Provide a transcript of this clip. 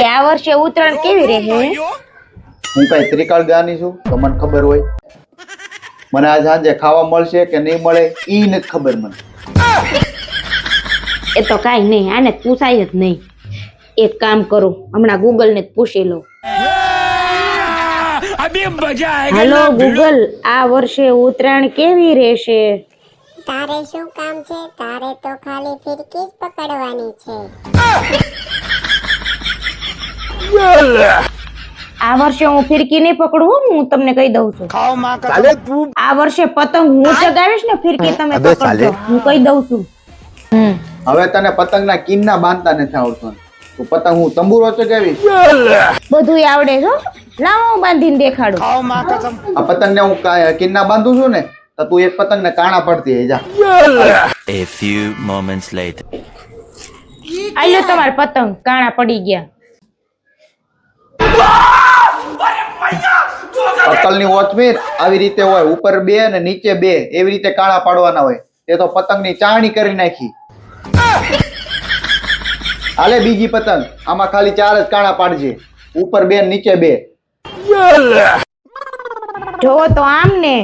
આ વર્ષે ઉત્તરાયણ કેવી રહે? હું કઈ ત્રિકાળ ગાની છું તો મને ખબર હોય? મને આજ સાંજે ખાવા મળશે કે નહીં મળે ઈ નથી ખબર મને. એ તો કાઈ નહીં, આને પૂછાય જ નહીં. એક કામ કરો, હમણાં ગૂગલ ને પૂછી લો. હાલો ગૂગલ, આ વર્ષે ઉત્તરાયણ કેવી રહેશે? તારે શું કામ છે? તારે તો ખાલી ફિરકી જ પકડવાની છે. આ વર્ષે હું ફિરકી નહીં પકડું, હું તમને કહી દઉં છું. આ વર્ષે પતંગ હું ચગાવીશ ને, ફિરકી તમે પકડજો, હું કહી દઉં છું. હવે તને પતંગના કિન્ના બાંધતા નથી આવડતું, તો પતંગ હું તંબુરો ચગાવીશ. બધું આવડે છો, લાવો હું બાંધીને દેખાડું. આ પતંગને હું કિન્ના બાંધું છું ને, તો તું એક પતંગને કાણા પડતી જા. A few moments later. આલ્યો તમાર પતંગ કાણા પડી ગયા. અક્કલની વોચમેન આવી રીતે હોય, ઉપર બે અને નીચે બે, એવી રીતે કાણા પાડવાના હોય. તે તો પતંગની ચાણી કરી નાખી. હાલે બીજી પતંગ, આમાં ખાલી 4 જ કાણા પાડજે, ઉપર બે નીચે બે. જોવો તો આમ ને.